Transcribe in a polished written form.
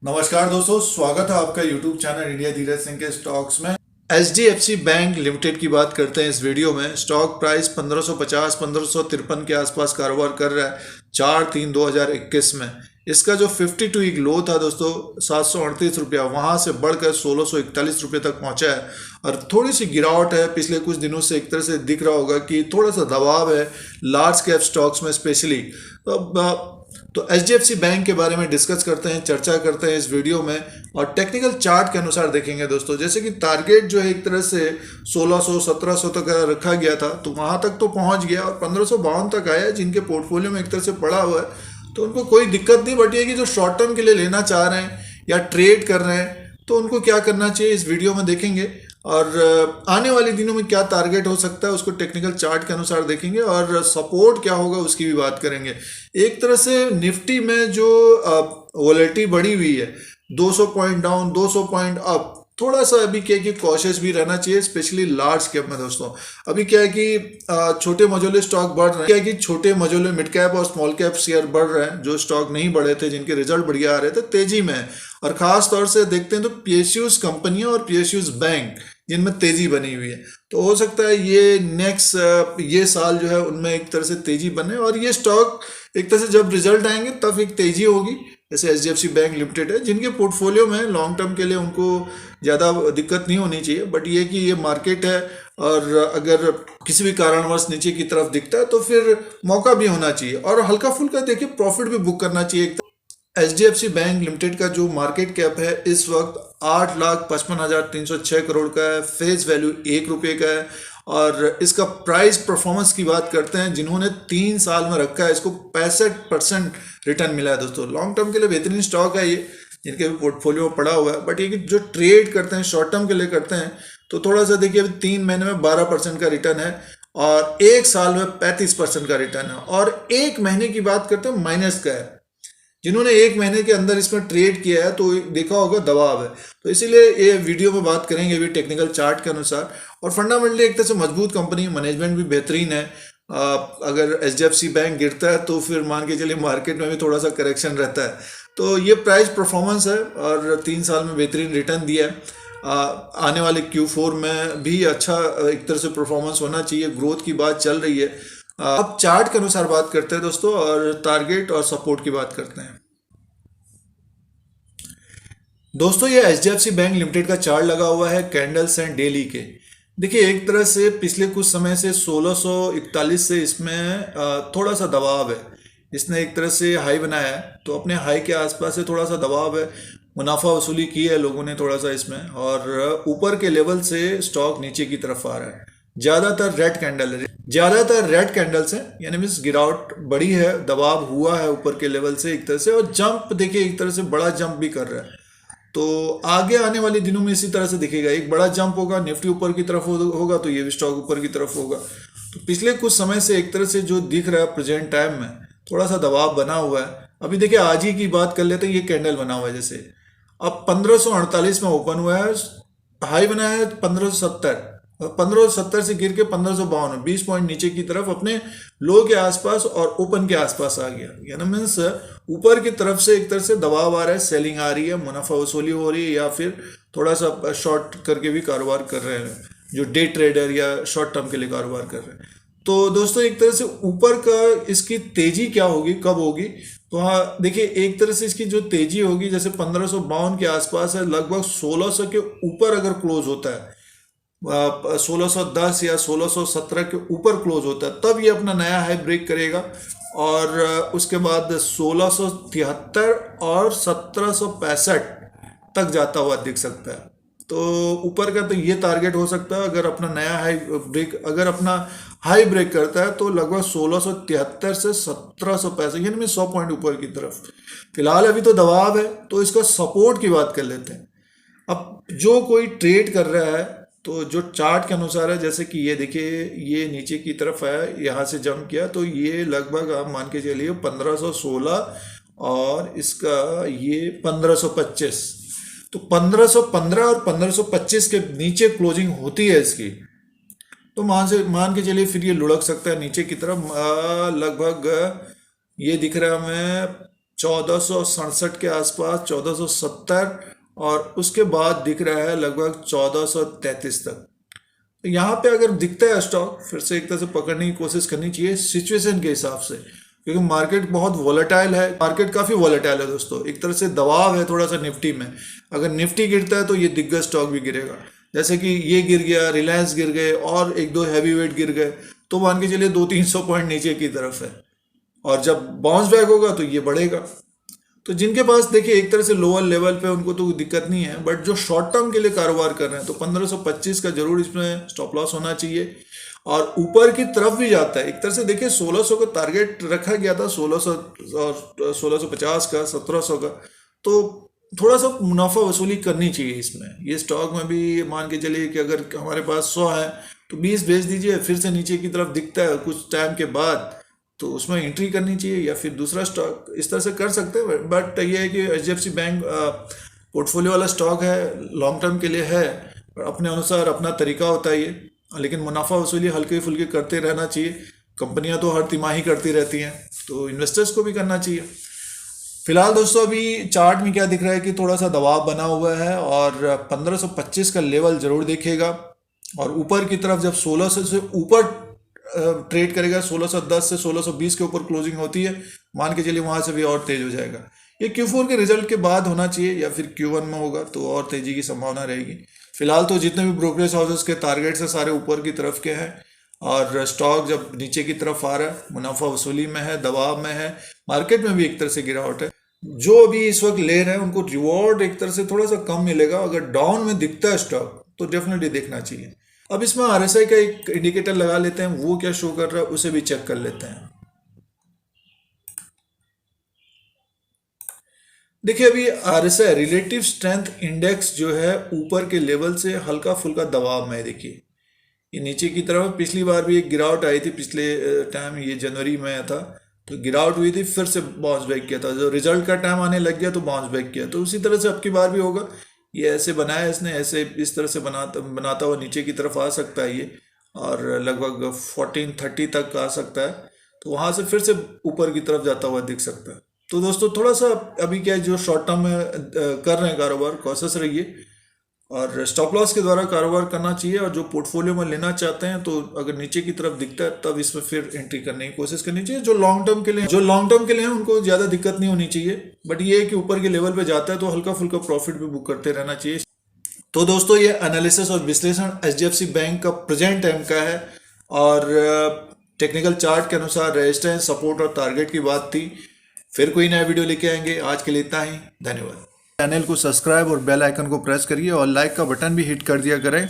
नमस्कार दोस्तों, स्वागत है आपका YouTube channel India Dheeraj Singh के स्टॉक्स में। HDFC बैंक लिमिटेड की बात करते हैं इस वीडियो में। स्टॉक प्राइस 1550 1553 के आसपास कारोबार कर रहा है 4/3/2021 में। इसका जो 52 वीक लो था दोस्तों 738 रुपया, वहां से बढ़कर 1641 रुपये तक पहुंचा है और थोड़ी सी गिरावट है पिछले कुछ दिनों से। एक तरह से दिख रहा होगा कि थोड़ा सा दबाव है लार्ज कैप स्टॉक्स में स्पेशली। तो HDFC बैंक के बारे में डिस्कस करते हैं, चर्चा करते हैं इस वीडियो में और टेक्निकल चार्ट के अनुसार देखेंगे दोस्तों। जैसे कि टारगेट जो है एक तरह से 1600 1700 तक रखा गया था, तो वहां तक तो पहुंच गया और 1552 तक आया। जिनके पोर्टफोलियो में एक तरह से पड़ा हुआ है तो उनको कोई दिक्कत नहीं, बट ये कि जो शॉर्ट टर्म के लिए लेना चाह रहे हैं या ट्रेड कर रहे हैं तो उनको क्या करना चाहिए इस वीडियो में देखेंगे। और आने वाले दिनों में क्या टारगेट हो सकता है उसको टेक्निकल चार्ट के अनुसार देखेंगे और सपोर्ट क्या होगा उसकी भी बात करेंगे। एक तरह से निफ्टी में जो वॉलेटिलिटी बढ़ी हुई है, 200 पॉइंट डाउन 200 पॉइंट अप, थोड़ा सा अभी क्या है कि कॉशियस भी रहना चाहिए स्पेशली लार्ज कैप में दोस्तों। अभी क्या है कि छोटे मझोले स्टॉक बढ़ रहे हैं, क्या है कि छोटे मझोले मिड कैप और स्मॉल कैप शेयर बढ़ रहे हैं। जो स्टॉक नहीं बढ़े थे, जिनके रिजल्ट बढ़िया आ रहे थे, तेजी में है। और खास तौर से देखते हैं तो PSUs कंपनियां और PSUs बैंक जिनमें तेजी बनी हुई है, तो हो सकता है ये नेक्स्ट ये साल जो है उनमें एक तरह से तेजी बने और ये स्टॉक एक तरह से जब रिजल्ट आएंगे तब एक तेजी होगी। जैसे HDFC बैंक लिमिटेड है, जिनके पोर्टफोलियो में लॉन्ग टर्म के लिए उनको ज़्यादा दिक्कत नहीं होनी चाहिए, बट ये कि ये मार्केट है और अगर किसी भी कारणवश नीचे की तरफ दिखता है तो फिर मौका भी होना चाहिए और हल्का फुल्का देखिए प्रॉफिट भी बुक करना चाहिए। HDFC बैंक लिमिटेड का जो मार्केट कैप है इस वक्त 8,55,306 करोड़ का है। फेस वैल्यू 1 रुपये का है और इसका प्राइस परफॉर्मेंस की बात करते हैं, जिन्होंने 3 साल में रखा है इसको 65% रिटर्न मिला है दोस्तों। लॉन्ग टर्म के लिए बेहतरीन स्टॉक है ये, जिनके भी पोर्टफोलियो में पड़ा हुआ है। बट ये कि जो ट्रेड करते हैं शॉर्ट टर्म के लिए करते हैं तो थोड़ा सा देखिए, अभी 3 महीने में 12% का रिटर्न है और 1 साल में 35% का रिटर्न है और 1 महीने की बात करते हैं माइनस का है। जिन्होंने 1 महीने के अंदर इसमें ट्रेड किया है तो देखा होगा दबाव है, तो इसीलिए ये वीडियो में बात करेंगे भी टेक्निकल चार्ट के अनुसार। और फंडामेंटली एक तरह से मजबूत कंपनी, मैनेजमेंट भी बेहतरीन है। अगर HDFC बैंक गिरता है तो फिर मान के चलिए मार्केट में भी थोड़ा सा करेक्शन रहता है। तो ये प्राइस परफॉर्मेंस है और 3 साल में बेहतरीन रिटर्न दिया है। आने वाले Q4 में भी अच्छा एक तरह से परफॉर्मेंस होना चाहिए। ग्रोथ की बात चल रही है। अब चार्ट के अनुसार बात करते हैं दोस्तों और टारगेट और सपोर्ट की बात करते हैं दोस्तों। ये HDFC बैंक लिमिटेड का चार्ट लगा हुआ है कैंडल्स एंड डेली के। देखिए एक तरह से पिछले कुछ समय से 1641 से इसमें थोड़ा सा दबाव है। इसने एक तरह से हाई बनाया है तो अपने हाई के आसपास से थोड़ा सा दबाव है। मुनाफा वसूली की है लोगों ने थोड़ा सा इसमें और ऊपर के लेवल से स्टॉक नीचे की तरफ आ रहा है। ज्यादातर रेड कैंडल है, ज्यादातर रेड कैंडल्स हैं, यानी मीन्स गिरावट बड़ी है, दबाव हुआ है ऊपर के लेवल से एक तरह से। और जंप देखिए एक तरह से बड़ा जंप भी कर रहा है, तो आगे आने वाले दिनों में इसी तरह से दिखेगा। एक बड़ा जंप होगा, निफ्टी ऊपर की तरफ होगा तो ये भी स्टॉक ऊपर की तरफ होगा। तो पिछले कुछ समय से एक तरह से जो दिख रहा है प्रेजेंट टाइम में थोड़ा सा दबाव बना हुआ है। अभी देखिए आज ही की बात कर लेते हैं, ये कैंडल बना हुआ है जैसे अब 1548 में ओपन हुआ है, हाई बनाया है 1570, 1570 से गिर के 1552, 20 पॉइंट नीचे की तरफ अपने लो के आसपास और ओपन के आसपास आ गया। यानी मीन्स ऊपर की तरफ से एक तरह से दबाव आ रहा है, सेलिंग आ रही है, मुनाफा वसूली हो रही है या फिर थोड़ा सा शॉर्ट करके भी कारोबार कर रहे हैं जो डे ट्रेडर या शॉर्ट टर्म के लिए कारोबार कर रहे हैं। तो दोस्तों एक तरह से ऊपर का इसकी तेजी क्या होगी, कब होगी, तो हाँ देखिए एक तरह से इसकी जो तेजी होगी जैसे 1552 के आसपास है, लगभग 1600 के ऊपर अगर क्लोज होता है, 1610 या 1617 के ऊपर क्लोज होता है, तब ये अपना नया हाई ब्रेक करेगा और उसके बाद 1673 और 1765 तक जाता हुआ दिख सकता है। तो ऊपर का तो ये टारगेट हो सकता है। अगर अपना नया हाई ब्रेक, अगर अपना हाई ब्रेक करता है तो लगभग 1673 से 1765, यानी में 100 पॉइंट ऊपर की तरफ। फिलहाल अभी तो दबाव है, तो इसका सपोर्ट की बात कर लेते हैं। अब जो कोई ट्रेड कर रहा है तो जो चार्ट के अनुसार है, जैसे कि ये देखिए ये नीचे की तरफ है, यहाँ से जंप किया तो ये लगभग आप मान के चलिए 1516 और इसका ये 1525, तो 1515 और 1525 के नीचे क्लोजिंग होती है इसकी, तो मान के चलिए फिर ये लुढ़क सकता है नीचे की तरफ। लगभग ये दिख रहा है हमें 1467 के आसपास, 1470, और उसके बाद दिख रहा है लगभग 1433 तक। तो यहाँ पे अगर दिखता है स्टॉक, फिर से एक तरह से पकड़ने की कोशिश करनी चाहिए सिचुएशन के हिसाब से, क्योंकि मार्केट बहुत वॉलेटाइल है, मार्केट काफ़ी वॉलेटाइल है दोस्तों। एक तरह से दबाव है थोड़ा सा निफ्टी में, अगर निफ्टी गिरता है तो ये दिग्गज स्टॉक भी गिरेगा, जैसे कि ये गिर गया, रिलायंस गिर गए और एक दो हैवी वेट गिर गए, तो मान के चलिए 200-300 पॉइंट नीचे की तरफ है, और जब बाउंस बैक होगा तो ये बढ़ेगा। तो जिनके पास देखिए एक तरह से लोअर लेवल पे, उनको तो दिक्कत नहीं है, बट जो शॉर्ट टर्म के लिए कारोबार कर रहे हैं तो 1525 का जरूर इसमें स्टॉप लॉस होना चाहिए। और ऊपर की तरफ भी जाता है, एक तरह से देखिए 1600 का टारगेट रखा गया था, 1600 और 1650 का, 1700 का, तो थोड़ा सा मुनाफा वसूली करनी चाहिए इसमें। ये स्टॉक में भी मान के चलिए कि अगर हमारे पास 100 है तो 20 भेज दीजिए, फिर से नीचे की तरफ दिखता है कुछ टाइम के बाद तो उसमें एंट्री करनी चाहिए, या फिर दूसरा स्टॉक इस तरह से कर सकते हैं। बट ये है कि HDFC बैंक पोर्टफोलियो वाला स्टॉक है, लॉन्ग टर्म के लिए है, अपने अनुसार अपना तरीका होता है ये, लेकिन मुनाफा वसूली हल्के फुल्के करते रहना चाहिए। कंपनियां तो हर तिमाही करती रहती हैं, तो इन्वेस्टर्स को भी करना चाहिए। फिलहाल दोस्तों अभी चार्ट में क्या दिख रहा है कि थोड़ा सा दबाव बना हुआ है, और 1525 का लेवल जरूर देखेगा, और ऊपर की तरफ जब 1600 से ऊपर ट्रेड करेगा, 1610 से 1620 के ऊपर क्लोजिंग होती है, मान के चलिए वहां से भी और तेज हो जाएगा। ये Q4 के रिजल्ट के बाद होना चाहिए, या फिर Q1 में होगा तो और तेजी की संभावना रहेगी। फिलहाल तो जितने भी ब्रोकरेज हाउसेस के टारगेट्स है सारे ऊपर की तरफ के हैं, और स्टॉक जब नीचे की तरफ आ रहा है, मुनाफा वसूली में है, दबाव में है, मार्केट में भी एक तरह से गिरावट है। जो अभी इस वक्त ले रहे हैं उनको रिवॉर्ड एक तरह से थोड़ा सा कम मिलेगा। अगर डाउन में दिखता है स्टॉक तो डेफिनेटली देखना चाहिए। अब इसमें RSI का एक इंडिकेटर लगा लेते हैं, वो क्या शो कर रहा है उसे भी चेक कर लेते हैं। देखिए अभी RSI रिलेटिव स्ट्रेंथ इंडेक्स जो है ऊपर के लेवल से हल्का फुल्का दबाव में है। देखिए ये नीचे की तरफ पिछली बार भी एक गिरावट आई थी, पिछले टाइम ये जनवरी में था, तो गिरावट हुई थी, फिर से बाउंस बैक किया था, जो रिजल्ट का टाइम आने लग गया तो बाउंस बैक किया। तो उसी तरह से अब की बार भी होगा। ये ऐसे बनाया इसने, ऐसे इस तरह से बनाता हुआ नीचे की तरफ आ सकता है ये, और लगभग 1430 तक आ सकता है, तो वहाँ से फिर से ऊपर की तरफ जाता हुआ दिख सकता है। तो दोस्तों थोड़ा सा अभी क्या है, जो शॉर्ट टर्म में कर रहे हैं कारोबार, कॉशियस रहिए, और स्टॉप लॉस के द्वारा कारोबार करना चाहिए। और जो पोर्टफोलियो में लेना चाहते हैं तो अगर नीचे की तरफ दिखता है तब इसमें फिर एंट्री करने की कोशिश करनी चाहिए। जो लॉन्ग टर्म के लिए हैं उनको ज़्यादा दिक्कत नहीं होनी चाहिए, बट ये है कि ऊपर के लेवल पे जाता है तो हल्का फुल्का प्रॉफिट भी बुक करते रहना चाहिए। तो दोस्तों ये एनालिसिस और विश्लेषण HDFC बैंक का प्रेजेंट टाइम का है, और टेक्निकल चार्ट के अनुसार रेजिस्टेंस, सपोर्ट और टारगेट की बात थी। फिर कोई नया वीडियो लेके आएंगे, आज के लिए इतना ही, धन्यवाद। चैनल को सब्सक्राइब और बेल आइकन को प्रेस करिए, और लाइक का बटन भी हिट कर दिया करें